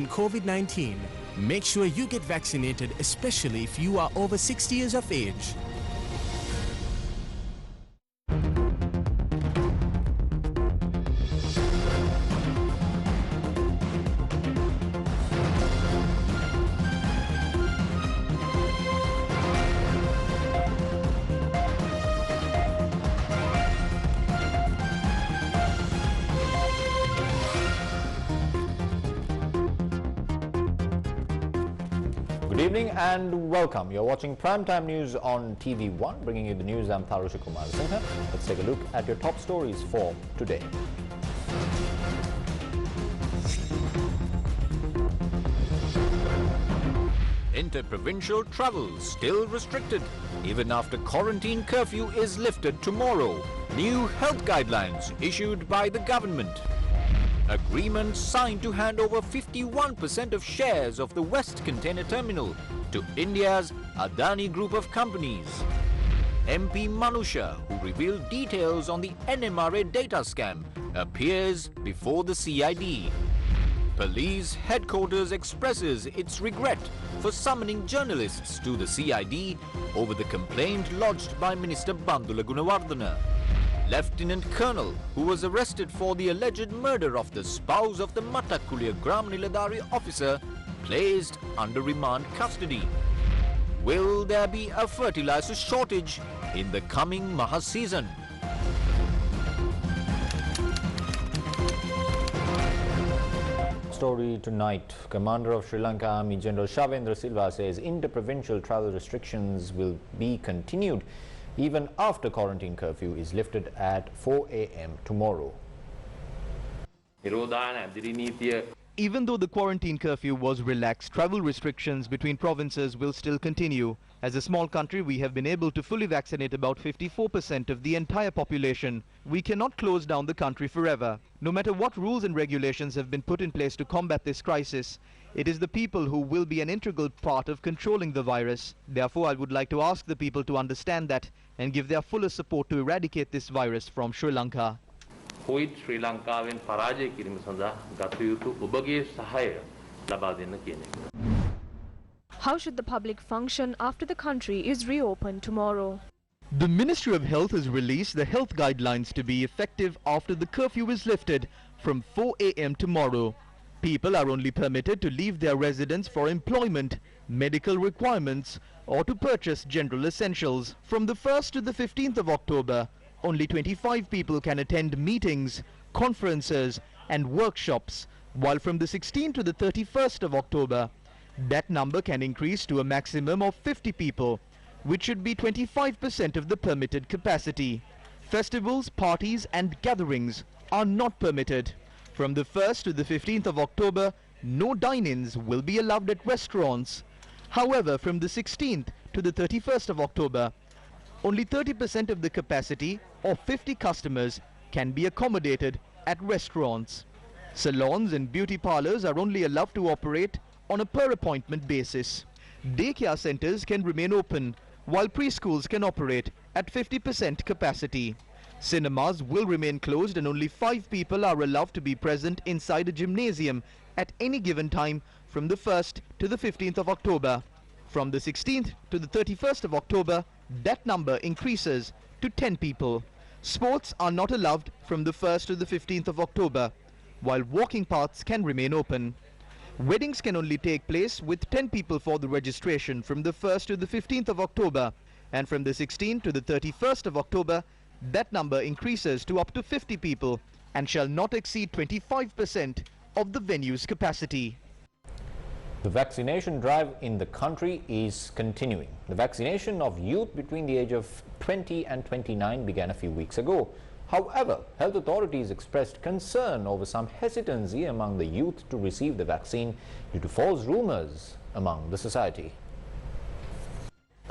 COVID-19, make sure you get vaccinated, especially if you are over 60 years of age. Good evening and welcome. You're watching Primetime News on TV1, bringing you the news. I'm Tharusha Kumar Singha. Let's take a look at your top stories for today. Inter-provincial travel still restricted, even after quarantine curfew is lifted tomorrow. New health guidelines issued by the government. Agreement signed to hand over 51% of shares of the West Container Terminal to India's Adani Group of companies. MP Manusha, who revealed details on the NMRA data scam, appears before the CID. Police headquarters expresses its regret for summoning journalists to the CID over the complaint lodged by Minister Bandula Gunawardena. Lieutenant Colonel, who was arrested for the alleged murder of the spouse of the Mattakulia Gram Niladari officer, placed under remand custody. Will there be a fertilizer shortage in the coming Maha season? Story tonight. Commander of Sri Lanka Army General Shavendra Silva says inter-provincial travel restrictions will be continued even after quarantine curfew is lifted at 4 a.m. tomorrow. Even though the quarantine curfew was relaxed, travel restrictions between provinces will still continue. As a small country, we have been able to fully vaccinate about 54% of the entire population. We cannot close down the country forever. No matter what rules and regulations have been put in place to combat this crisis, it is the people who will be an integral part of controlling the virus. Therefore, I would like to ask the people to understand that and give their fullest support to eradicate this virus from Sri Lanka. COVID Sri Lankaවෙන් පරාජය කිරීම සඳහා ගත යුතු ඔබගේ සහාය ලබා දෙන්න කියන එක. How should the public function after the country is reopened tomorrow? The Ministry of Health has released the health guidelines to be effective after the curfew is lifted from 4 a.m. tomorrow. People are only permitted to leave their residence for employment, medical requirements, or to purchase general essentials. From the 1st to the 15th of October, only 25 people can attend meetings, conferences, and workshops, while from the 16th to the 31st of October, that number can increase to a maximum of 50 people, which should be 25% of the permitted capacity. Festivals, parties, and gatherings are not permitted. From the 1st to the 15th of October, no dine-ins will be allowed at restaurants. However, from the 16th to the 31st of October, only 30% of the capacity, or 50 customers, can be accommodated at restaurants. Salons and beauty parlors are only allowed to operate on a per-appointment basis. Daycare centers can remain open, while preschools can operate at 50% capacity. Cinemas will remain closed and only 5 people are allowed to be present inside a gymnasium at any given time from the 1st to the 15th of October. From the 16th to the 31st of October, that number increases to 10 people. Sports are not allowed from the 1st to the 15th of October, while walking paths can remain open. Weddings can only take place with 10 people for the registration from the 1st to the 15th of October, and from the 16th to the 31st of October, that number increases to up to 50 people and shall not exceed 25% of the venue's capacity. The vaccination drive in the country is continuing. The vaccination of youth between the age of 20 and 29 began a few weeks ago. However, health authorities expressed concern over some hesitancy among the youth to receive the vaccine due to false rumors among the society.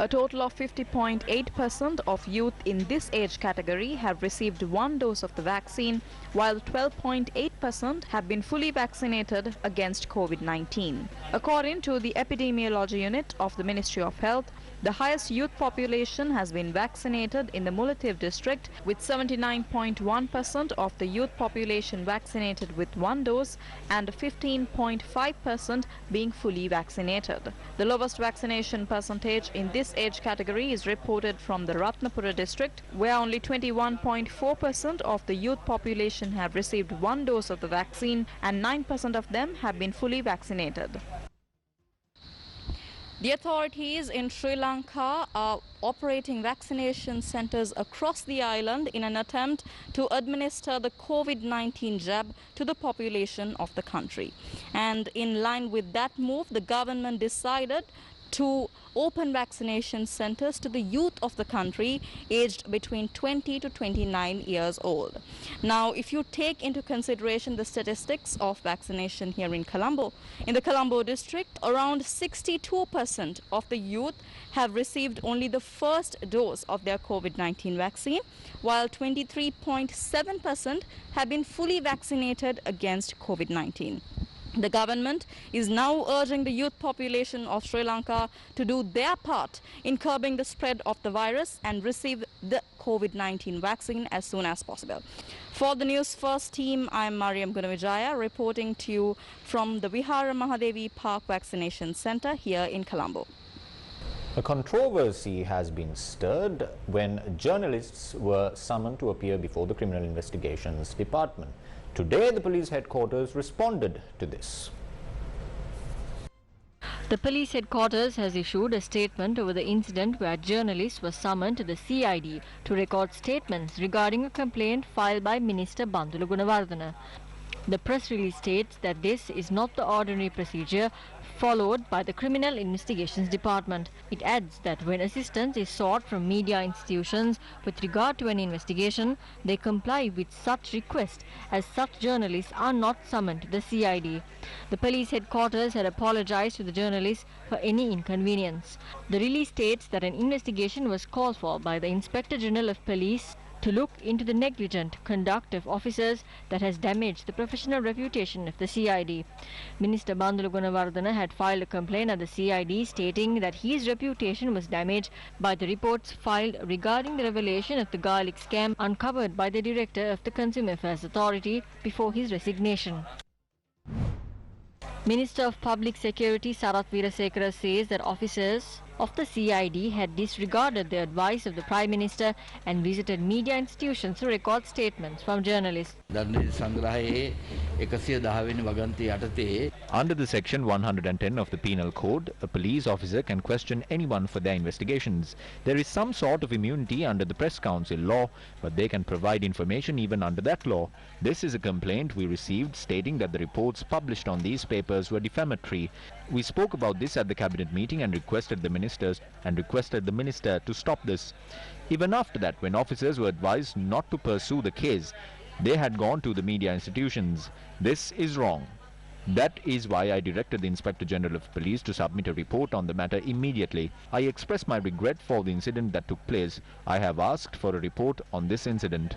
A total of 50.8% of youth in this age category have received one dose of the vaccine, while 12.8% have been fully vaccinated against COVID-19. According to the Epidemiology Unit of the Ministry of Health, The highest youth population has been vaccinated in the Mullaitivu district, with 79.1% of the youth population vaccinated with one dose and 15.5% being fully vaccinated. The lowest vaccination percentage in this age category is reported from the Ratnapura district, where only 21.4% of the youth population have received one dose of the vaccine and 9% of them have been fully vaccinated. The authorities in Sri Lanka are operating vaccination centers across the island in an attempt to administer the COVID-19 jab to the population of the country. And in line with that move, the government decided to open vaccination centers to the youth of the country aged between 20 to 29 years old. Now, if you take into consideration the statistics of vaccination here in Colombo, in the Colombo district, around 62% of the youth have received only the first dose of their COVID-19 vaccine, while 23.7% have been fully vaccinated against COVID-19. The government is now urging the youth population of Sri Lanka to do their part in curbing the spread of the virus and receive the COVID-19 vaccine as soon as possible. For the News First team, I am Mariam Gunavijaya reporting to you from the Vihara Mahadevi Park Vaccination Centre here in Colombo. A controversy has been stirred when journalists were summoned to appear before the Criminal Investigations Department. Today, the police headquarters responded to this. The police headquarters has issued a statement over the incident where journalists were summoned to the CID to record statements regarding a complaint filed by Minister Bandula Gunawardena. The press release states that this is not the ordinary procedure followed by the Criminal Investigations Department. It adds that when assistance is sought from media institutions with regard to an investigation, they comply with such request, as such journalists are not summoned to the CID. The police headquarters had apologized to the journalists for any inconvenience. The release states that an investigation was called for by the Inspector General of Police to look into the negligent conduct of officers that has damaged the professional reputation of the CID. Minister Bandula Gunawardena had filed a complaint at the CID stating that his reputation was damaged by the reports filed regarding the revelation of the garlic scam uncovered by the Director of the Consumer Affairs Authority before his resignation. Minister of Public Security Sarath Weerasekara says that officers of the CID had disregarded the advice of the Prime Minister and visited media institutions to record statements from journalists. Under the Section 110 of the Penal Code, a police officer can question anyone for their investigations. There is some sort of immunity under the Press Council law, but they can provide information even under that law. This is a complaint we received stating that the reports published on these papers were defamatory. We spoke about this at the cabinet meeting and requested the minister to stop this. Even after that, when officers were advised not to pursue the case, they had gone to the media institutions. This is wrong. That is why I directed the Inspector General of Police to submit a report on the matter immediately. I express my regret for the incident that took place. I have asked for a report on this incident.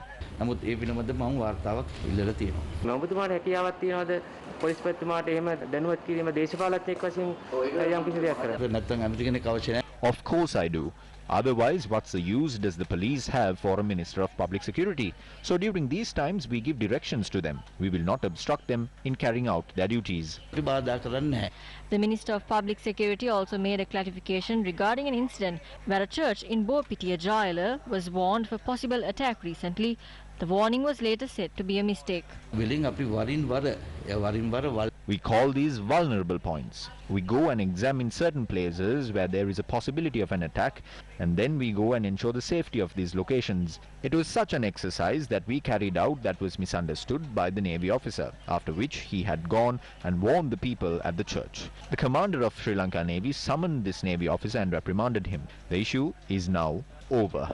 Of course I do. Otherwise, what's the use does the police have for a Minister of Public Security? So during these times, we give directions to them. We will not obstruct them in carrying out their duties. The Minister of Public Security also made a clarification regarding an incident where a church in Bopitiya Jayala was warned of a possible attack recently. The warning was later said to be a mistake. We call these vulnerable points. We go and examine certain places where there is a possibility of an attack, and then we go and ensure the safety of these locations. It was such an exercise that we carried out that was misunderstood by the Navy officer, after which he had gone and warned the people at the church. The commander of Sri Lanka Navy summoned this Navy officer and reprimanded him. The issue is now over.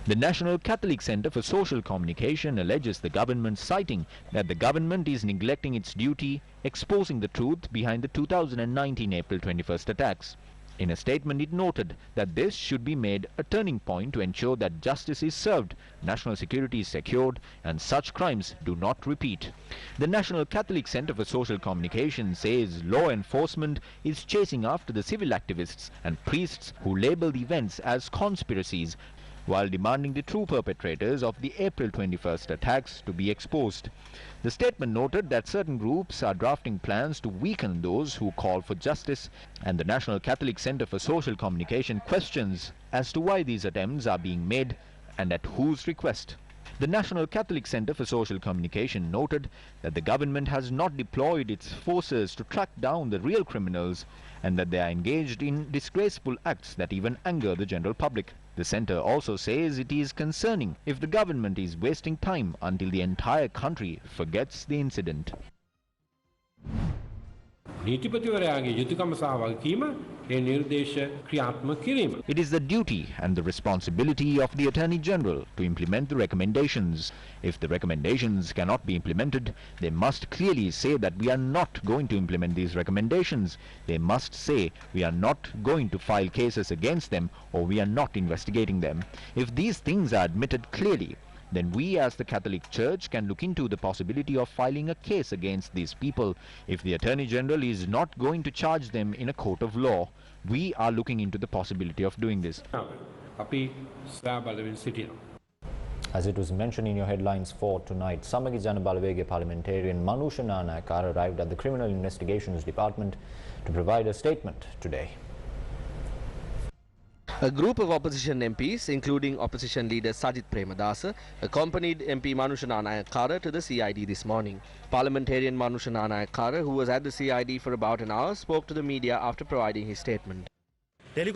The National Catholic Centre for Social Communication alleges the government, citing that the government is neglecting its duty, exposing the truth behind the 2019 April 21st attacks. In a statement, it noted that this should be made a turning point to ensure that justice is served, national security is secured, and such crimes do not repeat. The National Catholic Center for Social Communication says law enforcement is chasing after the civil activists and priests who label the events as conspiracies, while demanding the true perpetrators of the April 21st attacks to be exposed. The statement noted that certain groups are drafting plans to weaken those who call for justice, and the National Catholic Center for Social Communication questions as to why these attempts are being made and at whose request. The National Catholic Center for Social Communication noted that the government has not deployed its forces to track down the real criminals and that they are engaged in disgraceful acts that even anger the general public. The center also says it is concerning if the government is wasting time until the entire country forgets the incident. It is the duty and the responsibility of the Attorney General to implement the recommendations. If the recommendations cannot be implemented, they must clearly say that we are not going to implement these recommendations. They must say we are not going to file cases against them or we are not investigating them. If these things are admitted clearly, then we as the Catholic Church can look into the possibility of filing a case against these people. If the Attorney General is not going to charge them in a court of law, we are looking into the possibility of doing this. As it was mentioned in your headlines for tonight, Samagi Jana Balawege parliamentarian Manusha Nanayakara arrived at the Criminal Investigations Department to provide a statement today. A group of opposition MPs, including opposition leader Sajith Premadasa, accompanied MP Manusha Nanayakara to the CID this morning. Parliamentarian Manusha Nanayakara, who was at the CID for about an hour, spoke to the media after providing his statement. The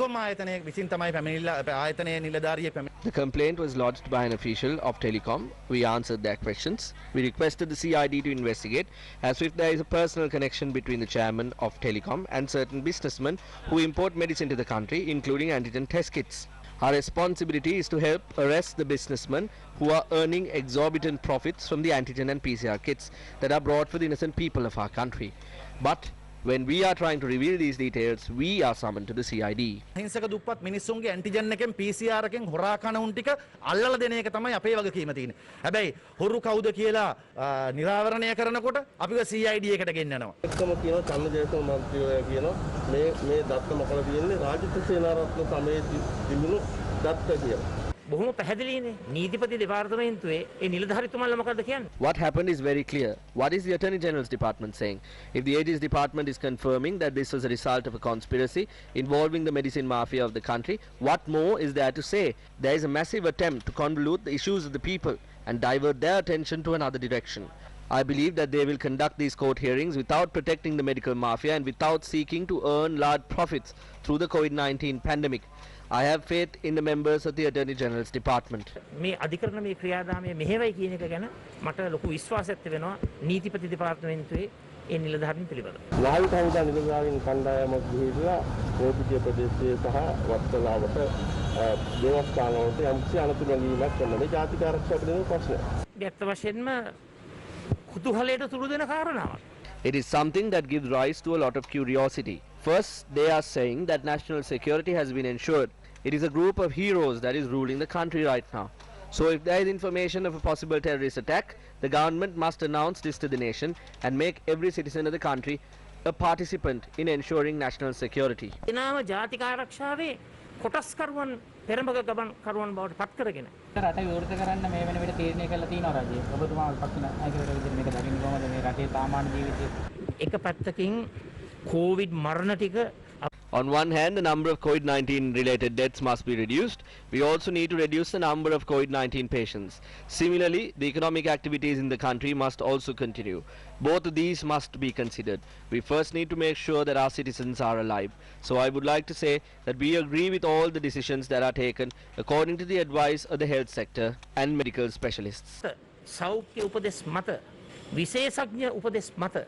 complaint was lodged by an official of Telecom. We answered their questions. We requested the CID to investigate as if there is a personal connection between the chairman of Telecom and certain businessmen who import medicine to the country, including antigen test kits. Our responsibility is to help arrest the businessmen who are earning exorbitant profits from the antigen and PCR kits that are brought for the innocent people of our country. But when we are trying to reveal these details, we are summoned to the CID. හිංසක දුප්පත් මිනිස්සුන්ගේ antigen එකෙන් PCR එකෙන් හොරා කන උන් ටික අල්ලලා දෙන එක තමයි අපේ වගකීම තියෙන්නේ. හැබැයි හොරු කවුද කියලා නිරාවරණය කරනකොට අපිව CID එකට ගෙන්නනවා. එක්කම කියනවා චන්දජයසේන මන්ත්‍රීවරයා කියනවා මේ දත්ත මොකද තියෙන්නේ රාජිත සේනාරත්න සමයේ තිබුණු දත්ත කියලා. බොහොම පැහැදිලිනේ නීතිපති දෙපාර්තමේන්තුවේ ඒ නිලධාරිතුමන්ලා මොකද්ද කියන්නේ? What happened is very clear. What is the Attorney General's department saying? If the AG's department is confirming that this was a result of a conspiracy involving the medicine mafia of the country, what more is there to say? There is a massive attempt to convolute the issues of the people and divert their attention to another direction. I believe that they will conduct these court hearings without protecting the medical mafia and without seeking to earn large profits through the COVID-19 pandemic. I have faith in the members of the Attorney General's department. මේ අධිකරණ මේ ක්‍රියාදාමයේ මෙහෙවයි කියන එක ගැන මට ලොකු විශ්වාසයක් තිබෙනවා නීතිපති දෙපාර්තමේන්තුවේ ඒ නිලධාරීන් පිළිබඳව. නාවික හමුදා නිලධාරීන් කණ්ඩායමක් ගිහිල්ලා රෝපිතිය ප්‍රදේශයේ සහ වත්තලාවට දේවස්ථානවලට යම්කිසි අනතුරු නැගීමක් කරන මේ ජාතික ආරක්ෂක දෙන ප්‍රශ්නය. ඇත්ත වශයෙන්ම කුතුහලයට තුරු දෙන කාරණාවක්. It is something that gives rise to a lot of curiosity. First, they are saying that national security has been ensured. It is a group of heroes that is ruling the country right now. So if there is information of a possible terrorist attack, the government must announce this to the nation and make every citizen of the country a participant in ensuring national security. එනාම ජාතික ආරක්ෂාවේ කොටස්කරුවන් පෙරඹක ගමන් කරුවන් බවට පත් කරගෙන රට විවෘත කරන්න මේ වෙන විදිහට තීරණය කළා තියෙනවා රජය. ඔබතුමා පක්ෂ නායකවරු විදිහට මේක දකින්නේ කොහොමද මේ රටේ සාමාන්‍ය ජීවිතේ? එක පැත්තකින් COVID මරණ ටික. On one hand, the number of COVID-19 related deaths must be reduced. We also need to reduce the number of COVID-19 patients. Similarly, the economic activities in the country must also continue. Both of these must be considered. We first need to make sure that our citizens are alive. So I would like to say that we agree with all the decisions that are taken according to the advice of the health sector and medical specialists. සෞඛ්‍ය උපදෙස් මත විශේෂඥ උපදෙස් මත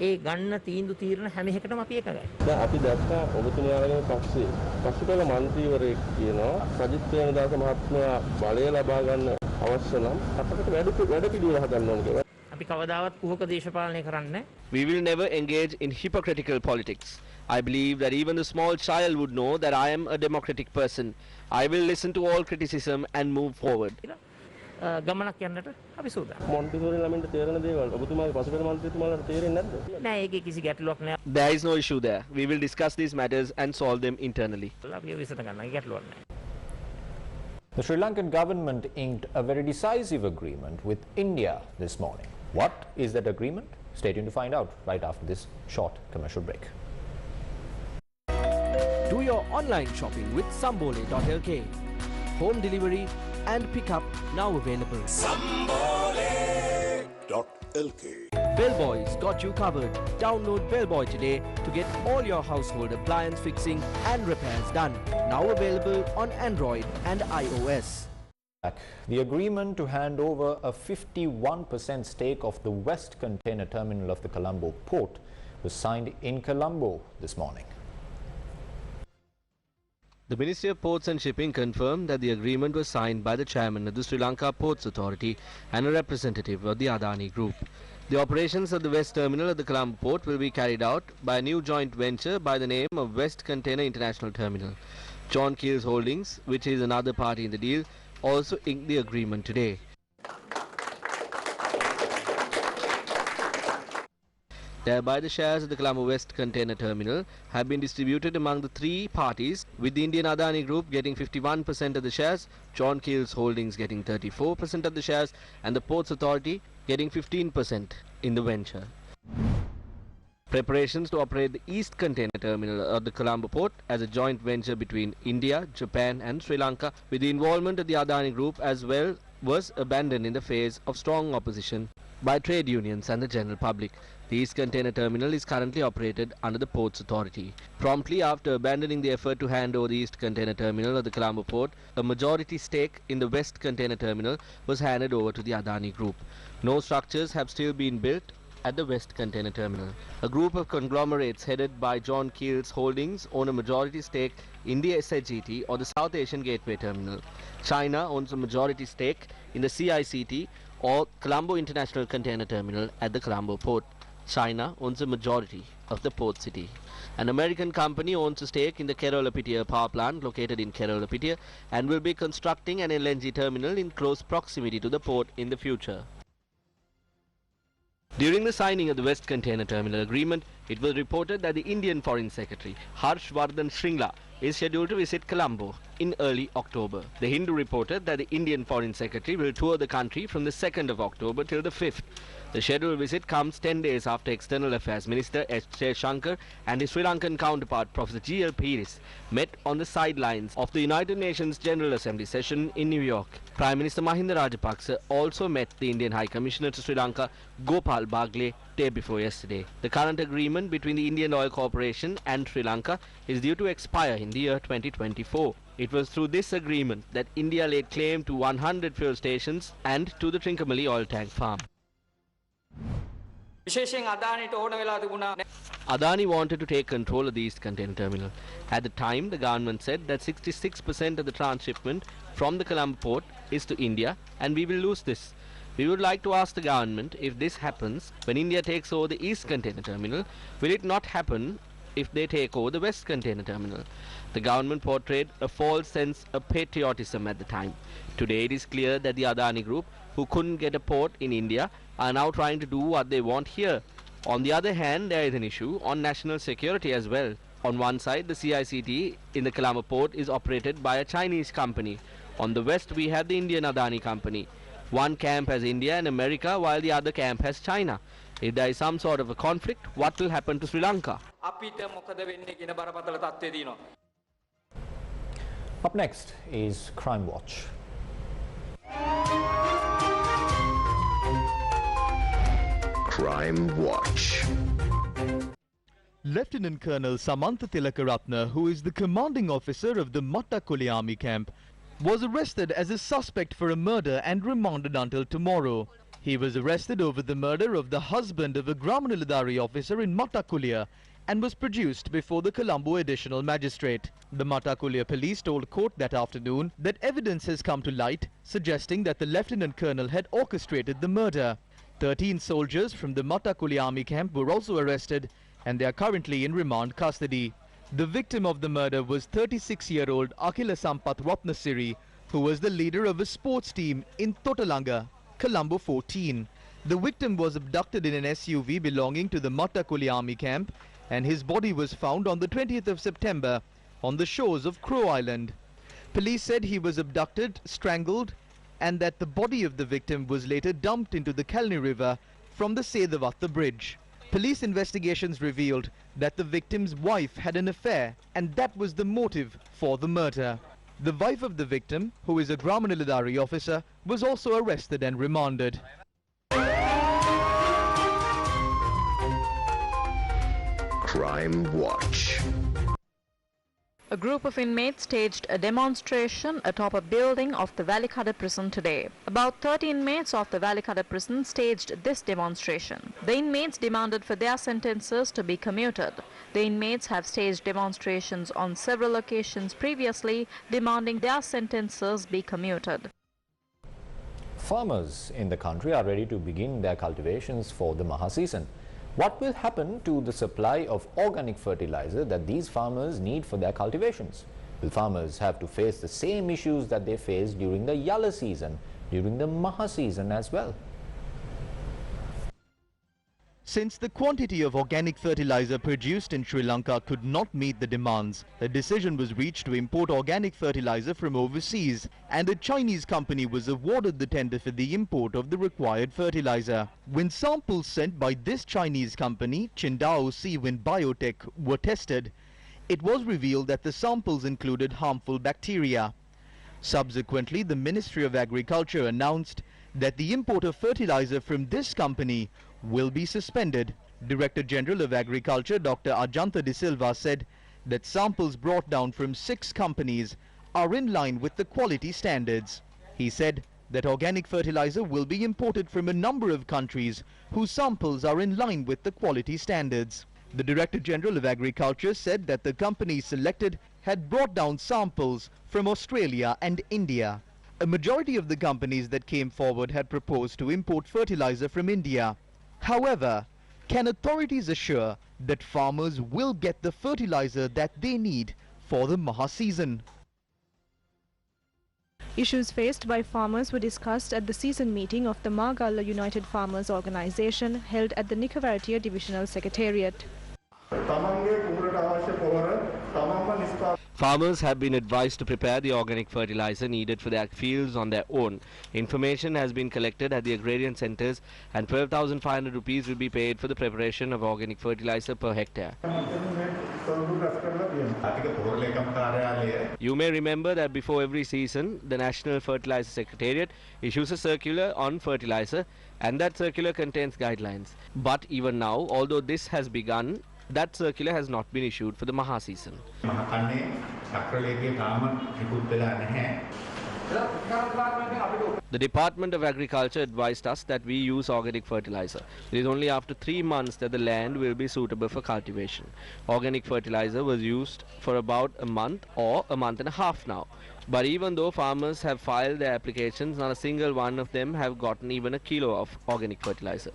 ඒ ගන්න තීන්දුව తీරන හැම එකටම අපි එකගයි. දැන් අපි දැක්කා ඔබතුමාලගේ පස්සේ මන්ත්‍රීවරයෙක් කියනවා සජිත් ප්‍රේමදාස මහත්මයා බලය ලබා ගන්න අවශ්‍ය නම් අපකට වැඩ පිළිවෙල හදන්න ඕන කියලා. අපි කවදාවත් කුහක දේශපාලනය කරන්නේ. We will never engage in hypocritical politics. I believe that even a small child would know that I am a democratic person. I will listen to all criticism and move forward. ගමනක් යන්නට අපි සූදානම්. Montessori ළමින්ට තේරෙන දේවල් ඔබතුමාගේ පසුපෙළ මන්ත්‍රීතුමාලාට තේරෙන්නේ නැද්ද? නෑ ඒකේ කිසි ගැටලුවක් නෑ. There is no issue there. We will discuss these matters and solve them internally. අපි විසඳ ගන්නවා. ගැටලුවක් නෑ. The Sri Lankan government inked a very decisive agreement with India this morning. What is that agreement? Stay tuned to find out right after this short commercial break. Do your online shopping with Sambole.lk. Home delivery and pickup now available. Sambole.lk. Bellboy's got you covered. Download Bellboy today to get all your household appliance fixing and repairs done. Now available on Android and iOS. The agreement to hand over a 51% stake of the West Container Terminal of the Colombo port was signed in Colombo this morning. The Ministry of Ports and Shipping confirmed that the agreement was signed by the chairman of the Sri Lanka Ports Authority and a representative of the Adani Group. The operations of the West Terminal at the Colombo port will be carried out by a new joint venture by the name of West Container International Terminal. John Keel's Holdings, which is another party in the deal, also inked the agreement today. Thereby, the shares of the Colombo West Container Terminal have been distributed among the three parties, with the Indian Adani Group getting 51% of the shares, John Keel's Holdings getting 34% of the shares, and the Ports Authority getting 15% in the venture. Preparations to operate the East Container Terminal of the Colombo port as a joint venture between India, Japan and Sri Lanka with the involvement of the Adani Group as well was abandoned in the face of strong opposition by trade unions and the general public. The East Container Terminal is currently operated under the Ports Authority. Promptly after abandoning the effort to hand over the East Container Terminal of the Colombo port, a majority stake in the West Container Terminal was handed over to the Adani Group. No structures have still been built at the West Container Terminal. A group of conglomerates headed by John Keel's Holdings own a majority stake in the SIGT or the South Asian Gateway Terminal. China owns a majority stake in the CICT or Colombo International Container Terminal at the Colombo port. China owns a majority of the port city. An American company owns a stake in the Kerala-Pittiya power plant located in Kerala-Pittiya and will be constructing an LNG terminal in close proximity to the port in the future. During the signing of the West Container Terminal agreement, it was reported that the Indian Foreign Secretary Harshvardhan Shringla is scheduled to visit Colombo in early October. The Hindu reported that the Indian Foreign Secretary will tour the country from the 2nd of October till the 5th. The scheduled visit comes 10 days after External Affairs Minister S. Shankar and his Sri Lankan counterpart Professor G.L. Peiris met on the sidelines of the United Nations General Assembly session in New York. Prime Minister Mahinda Rajapaksa also met the Indian High Commissioner to Sri Lanka Gopal Bagle day before yesterday. The current agreement between the Indian Oil Corporation and Sri Lanka is due to expire in the year 2024. It was through this agreement that India laid claim to 100 fuel stations and to the Trincomalee oil tank farm. Adani wanted to take control of the East Container Terminal. At the time, the government said that 66% of the transshipment from the Colombo port is to India and we will lose this. We would like to ask the government, if this happens when India takes over the East Container Terminal, will it not happen if they take over the West Container Terminal? The government portrayed a false sense of patriotism at the time. Today it is clear that the Adani Group, who couldn't get a port in India, are now trying to do what they want here. On the other hand, there is an issue on national security as well. On one side, the CICT in the Colombo port is operated by a Chinese company. On the west, we have the Indian Adani company. One camp has India and America, while the other camp has China. If there is some sort of a conflict, what will happen to Sri Lanka? Up next is Crime Watch. Crime Watch. Lieutenant Colonel Samantha Tilakaratna, who is the commanding officer of the Mattakuli Army camp, was arrested as a suspect for a murder and remanded until tomorrow. He was arrested over the murder of the husband of a Gramanilidari officer in Mattakulia and was produced before the Colombo Additional Magistrate. The Mattakulia police told court that afternoon that evidence has come to light suggesting that the Lieutenant Colonel had orchestrated the murder. 13 soldiers from the Mattakuli Army camp were also arrested and they are currently in remand custody. The victim of the murder was 36-year-old Akila Sampath Ratnasiri, who was the leader of a sports team in Totalanga, Colombo 14. The victim was abducted in an SUV belonging to the Mattakuli army camp, and his body was found on the 20th of September on the shores of Crow Island. Police said he was abducted, strangled, and that the body of the victim was later dumped into the Kalni River from the Sedavatta bridge. Police investigations revealed that the victim's wife had an affair, and that was the motive for the murder. The wife of the victim, who is a Gramanilidari officer, was also arrested and remanded. Crime Watch. A group of inmates staged a demonstration atop a building of the Valikada prison today. About 30 inmates of the Valikada prison staged this demonstration. The inmates demanded for their sentences to be commuted. The inmates have staged demonstrations on several occasions previously, demanding their sentences be commuted. Farmers in the country are ready to begin their cultivations for the Maha season. What will happen to the supply of organic fertilizer that these farmers need for their cultivations? Will farmers have to face the same issues that they faced during the Yala season, during the Maha season as well? Since the quantity of organic fertilizer produced in Sri Lanka could not meet the demands, a decision was reached to import organic fertilizer from overseas, and a Chinese company was awarded the tender for the import of the required fertilizer. When samples sent by this Chinese company, Qingdao Seawind Biotech, were tested, it was revealed that the samples included harmful bacteria. Subsequently, the Ministry of Agriculture announced that the import of fertilizer from this company will be suspended. Director General of Agriculture Dr. Ajanta De Silva said that samples brought down from 6 companies are in line with the quality standards. He said that organic fertilizer will be imported from a number of countries whose samples are in line with the quality standards. The Director General of Agriculture said that the companies selected had brought down samples from Australia and India. A majority of the companies that came forward had proposed to import fertilizer from India. However, can authorities assure that farmers will get the fertilizer that they need for the Maha season? Issues faced by farmers were discussed at the season meeting of the Magalla United Farmers Organisation held at the Nikavaratia Divisional Secretariat. Farmers have been advised to prepare the organic fertilizer needed for their fields on their own. Information has been collected at the agrarian centres, and 12,500 rupees will be paid for the preparation of organic fertilizer per hectare. You may remember that before every season, the National Fertilizer Secretariat issues a circular on fertilizer, and that circular contains guidelines. But even now, although this has begun, that circular has not been issued for the Maha season. The Department of Agriculture advised us that we use organic fertilizer. It is only after 3 months that the land will be suitable for cultivation. Organic fertilizer was used for about a month or a month and a half now. But even though farmers have filed their applications, not a single one of them have gotten even a kilo of organic fertilizer.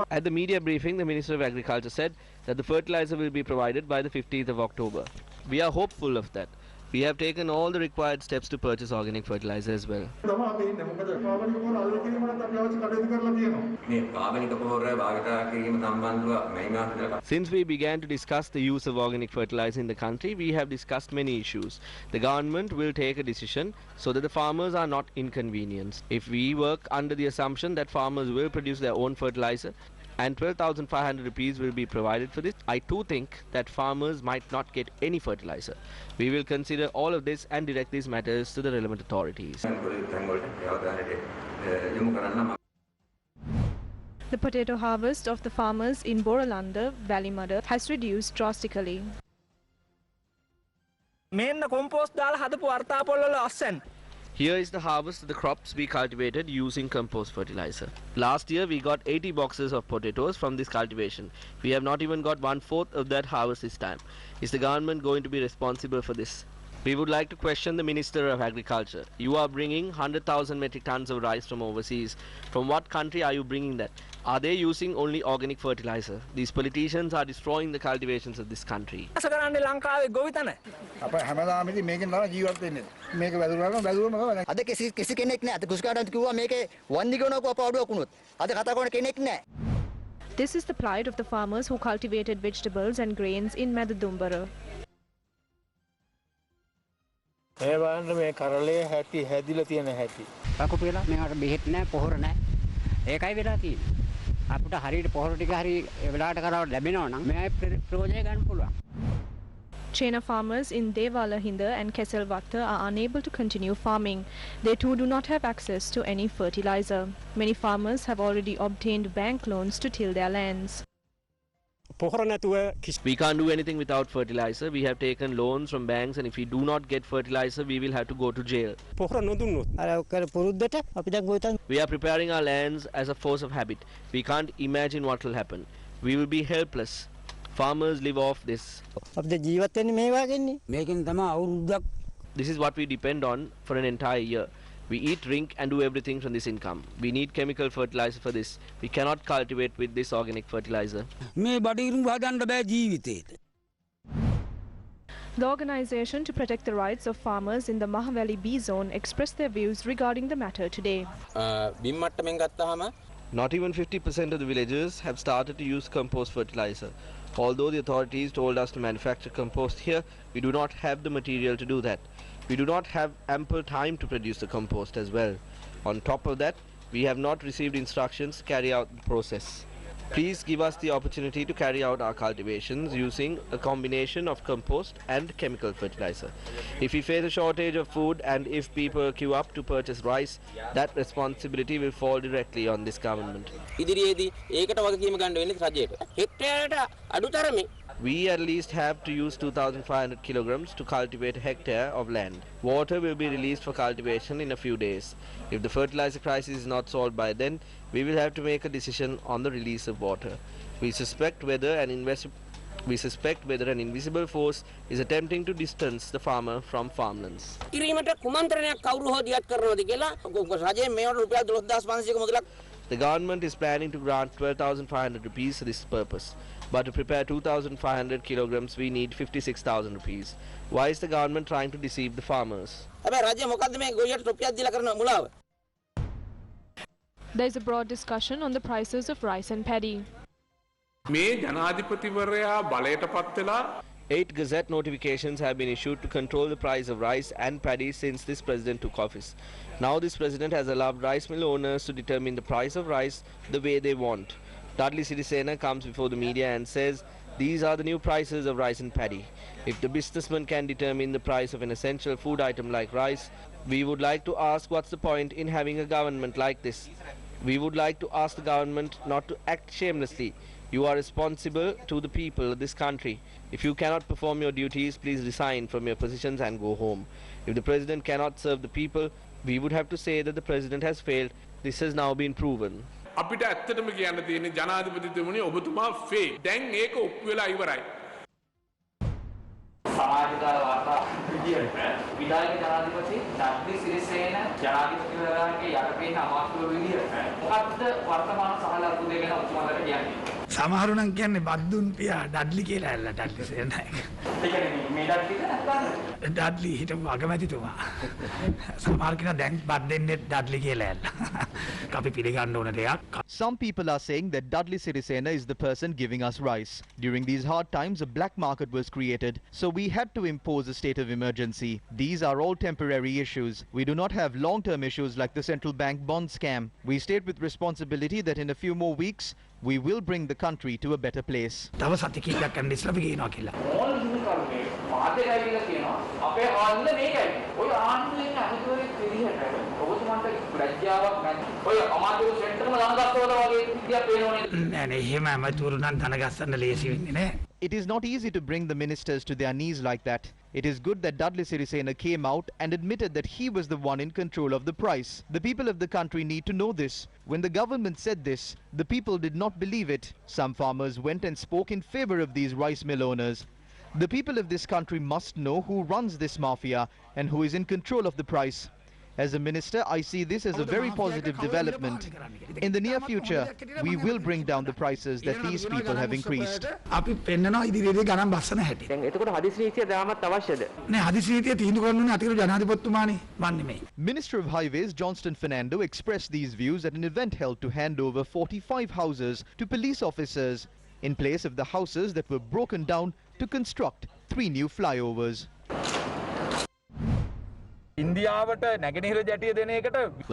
At the media briefing, the Minister of Agriculture said that the fertilizer will be provided by the 15th of October. We are hopeful of that. We have taken all the required steps to purchase organic fertilizer as well. Since we began to discuss the use of organic fertilizer in the country, we have discussed many issues. The government will take a decision so that the farmers are not inconvenienced. If we work under the assumption that farmers will produce their own fertilizer, and 12,500 rupees will be provided for this, I too think that farmers might not get any fertilizer. We will consider all of this and direct these matters to the relevant authorities. The potato harvest of the farmers in Boralanda, Valimada has reduced drastically. Here is the harvest of the crops we cultivated using compost fertilizer. Last year we got 80 boxes of potatoes from this cultivation. We have not even got 1/4 of that harvest this time. Is the government going to be responsible for this? We would like to question the Minister of Agriculture. You are bringing 100,000 metric tons of rice from overseas. From what country are you bringing that? Are they using only organic fertilizer? These politicians are destroying the cultivations of this country. This is the plight of the farmers who cultivated vegetables and grains in Madadumbara. මේ බලන්න මේ කරලේ හැටි හැදිලා තියෙන හැටි. පකුපේලා මෙහාට බෙහෙත් නැහැ පොහොර නැහැ. ඒකයි වෙලා තියෙන්නේ. අපිට හරියට පොහොර ටික හරි වෙලාවට කරවලා ලැබෙනවා නම් මේ ප්‍රයෝජනය ගන්න පුළුවන්. Chena farmers in Devala Hinda and Keselvatta are unable to continue farming. They too do not have access to any fertilizer. Many farmers have already obtained bank loans to till their lands. We can't do anything without fertilizer. We have taken loans from banks, and if we do not get fertilizer, we will have to go to jail. We are preparing our lands as a force of habit. We can't imagine what will happen. We will be helpless. Farmers live off this. This is what we depend on for an entire year. We eat, drink and do everything from this income. We need chemical fertilizer for this. We cannot cultivate with this organic fertilizer. The organization to protect the rights of farmers in the Mahaveli B zone expressed their views regarding the matter today. Not even 50% of the villagers have started to use compost fertilizer. Although the authorities told us to manufacture compost here, we do not have the material to do that. We do not have ample time to produce the compost as well. On top of that, we have not received instructions to carry out the process. Please give us the opportunity to carry out our cultivations using a combination of compost and chemical fertilizer. If we face a shortage of food and if people queue up to purchase rice, that responsibility will fall directly on this government. We at least have to use 2,500 kilograms to cultivate a hectare of land. Water will be released for cultivation in a few days. If the fertilizer crisis is not solved by then, we will have to make a decision on the release of water. We suspect whether an invisible force is attempting to distance the farmer from farmlands. The government is planning to grant 12,500 rupees for this purpose. But to prepare 2,500 kilograms, we need 56,000 rupees. Why is the government trying to deceive the farmers? There is a broad discussion on the prices of rice and paddy. 8 Gazette notifications have been issued to control the price of rice and paddy since this president took office. Now this president has allowed rice mill owners to determine the price of rice the way they want. Dudley Sirisena comes before the media and says these are the new prices of rice and paddy. If the businessman can determine the price of an essential food item like rice, we would like to ask what's the point in having a government like this. We would like to ask the government not to act shamelessly. You are responsible to the people of this country. If you cannot perform your duties, please resign from your positions and go home. If the president cannot serve the people, we would have to say that the president has failed. This has now been proven. අපිට ඇත්තටම කියන්න තියෙන්නේ ජනාධිපතිතුමනි ඔබතුමා fake. දැන් ඒක ඔප්පු වෙලා ඉවරයි. සමාජිකාර වාර්තා විදියට විධායක ජනාධිපති ඩබ්ලි සිරිසේන ජනාධිපතිවරයාගේ යටපේන අමාත්‍යවරු විදියට මොකක්ද වර්තමාන සහල අර්බුදය ගැන ඔබතුමාලට කියන්නේ? සමහරු නම් කියන්නේ බද්දුන් පියා ඩඩ්ලි කියලා ඇල්ල ඩඩ්ලි සේනායක. ඒ කියන්නේ මේ ඩඩ්ලිද නැත්නම් ඩඩ්ලි හිටපු අගමැතිතුමා. සමහර කෙනා දැන් බත් දෙන්නේ ඩඩ්ලි කියලා ඇල්ල. අපි පිළිගන්න ඕන දෙයක්. Some people are saying that Dudley Sirisena is the person giving us rice. During these hard times, a black market was created, so we had to impose a state of emergency. These are all temporary issues. We do not have long-term issues like the central bank bond scam. We state with responsibility that in a few more weeks, we will bring the country to a better place. It is not easy to bring the ministers to their knees like that. It is good that Dudley Sirisena came out and admitted that he was the one in control of the price. The people of the country need to know this. When the government said this, the people did not believe it. Some farmers went and spoke in favor of these rice mill owners. The people of this country must know who runs this mafia and who is in control of the price. As a minister, I see this as a very positive development. In the near future, we will bring down the prices that these people have increased. Minister of Highways Johnston Fernando expressed these views at an event held to hand over 45 houses to police officers in place of the houses that were broken down to construct 3 new flyovers. When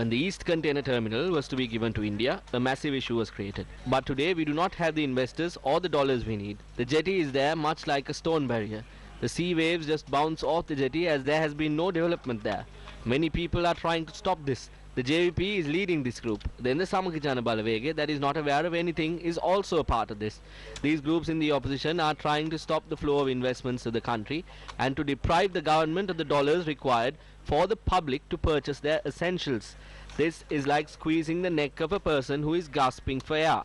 the East Container Terminal was to be given to India, a massive issue was created. But today we do not have the investors or the dollars we need. The jetty is there much like a stone barrier. The sea waves just bounce off the jetty as there has been no development there. Many people are trying to stop this. The JVP is leading this group. Then the Samakijana Balavege, that is not aware of anything, is also a part of this. These groups in the opposition are trying to stop the flow of investments to the country and to deprive the government of the dollars required for the public to purchase their essentials. This is like squeezing the neck of a person who is gasping for air.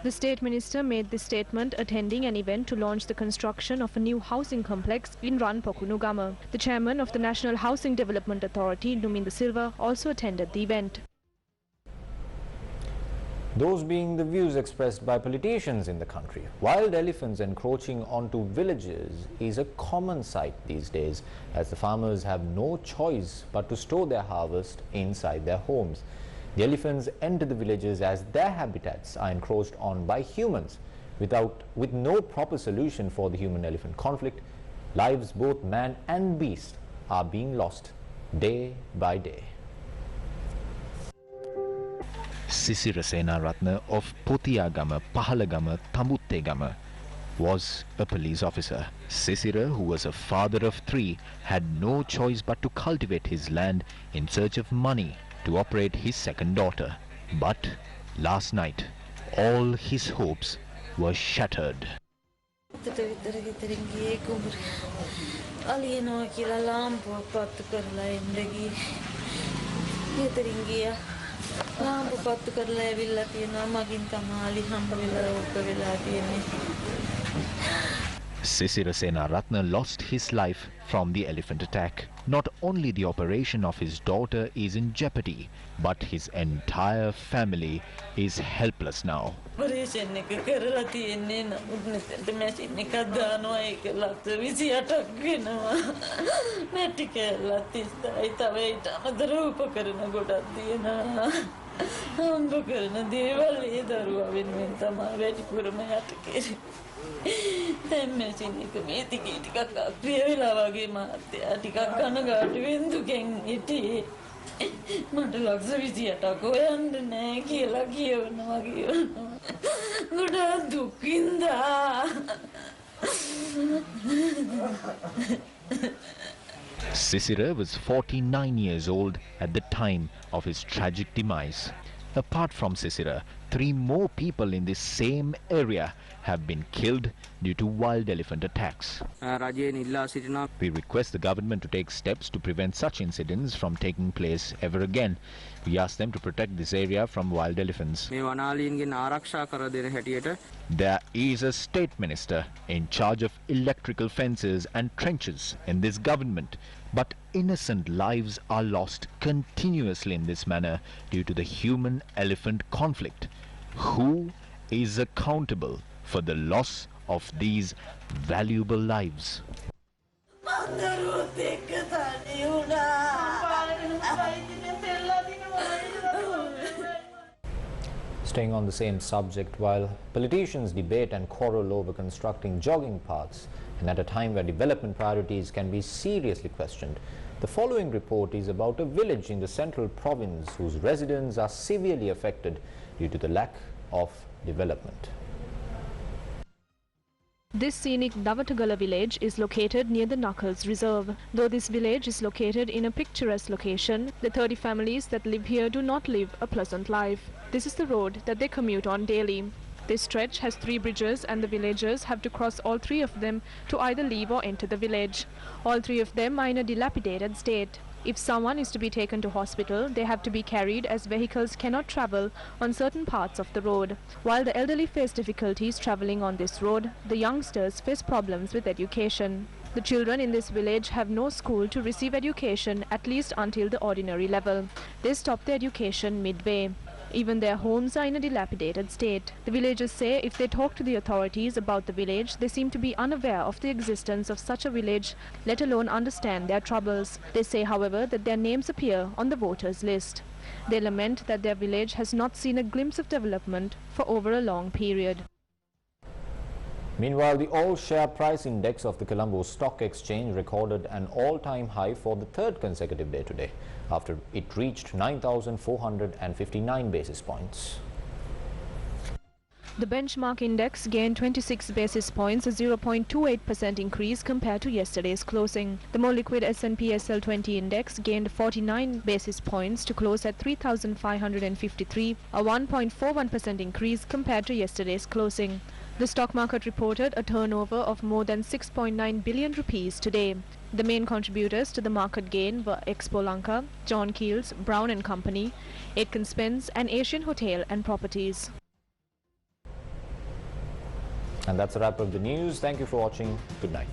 The State Minister made this statement attending an event to launch the construction of a new housing complex in Ranpokunugama. The chairman of the National Housing Development Authority, Numinda Silva, also attended the event. Those being the views expressed by politicians in the country. Wild elephants encroaching onto villages is a common sight these days, as the farmers have no choice but to store their harvest inside their homes. The elephants enter the villages as their habitats are encroached on by humans. With no proper solution for the human-elephant conflict, lives both man and beast are being lost day by day. Sisira Senaratne of Potiyagama, Pahalagama, Tambuttegama was a police officer. Sisira, who was a father of 3, had no choice but to cultivate his land in search of money to operate his second daughter. But last night, all his hopes were shattered. Sisira Senaratne lost his life from the elephant attack. Not only the operation of his daughter is in jeopardy, but his entire family is helpless now. Sisira was 49 years old at the time of his tragic demise. Apart from Sisira, 3 more people in this same area have been killed due to wild elephant attacks. We request the government to take steps to prevent such incidents from taking place ever again. We ask them to protect this area from wild elephants. There is a state minister in charge of electrical fences and trenches in this government, but innocent lives are lost continuously in this manner due to the human-elephant conflict. Who is accountable for the loss of these valuable lives? Staying on the same subject, while politicians debate and quarrel over constructing jogging paths, and at a time where development priorities can be seriously questioned, the following report is about a village in the central province whose residents are severely affected due to the lack of development. This scenic Davatagala village is located near the Knuckles Reserve. Though this village is located in a picturesque location, the 30 families that live here do not live a pleasant life. This is the road that they commute on daily. This stretch has 3 bridges and the villagers have to cross all 3 of them to either leave or enter the village. All 3 of them are in a dilapidated state. If someone is to be taken to hospital, they have to be carried as vehicles cannot travel on certain parts of the road. While the elderly face difficulties traveling on this road, the youngsters face problems with education. The children in this village have no school to receive education, at least until the ordinary level. They stop their education midway. Even their homes are in a dilapidated state. The villagers say if they talk to the authorities about the village, they seem to be unaware of the existence of such a village, let alone understand their troubles. They say, however, that their names appear on the voters' list. They lament that their village has not seen a glimpse of development for over a long period. Meanwhile, the all-share price index of the Colombo Stock Exchange recorded an all-time high for the 3rd consecutive day today, after it reached 9,459 basis points. The benchmark index gained 26 basis points, a 0.28% increase compared to yesterday's closing. The more liquid S&P SL20 index gained 49 basis points to close at 3,553, a 1.41% increase compared to yesterday's closing. The stock market reported a turnover of more than 6.9 billion rupees today. The main contributors to the market gain were Expo Lanka, John Keel's, Brown & Company, Aitken Spence and Asian Hotel and Properties. And that's a wrap of the news. Thank you for watching. Good night.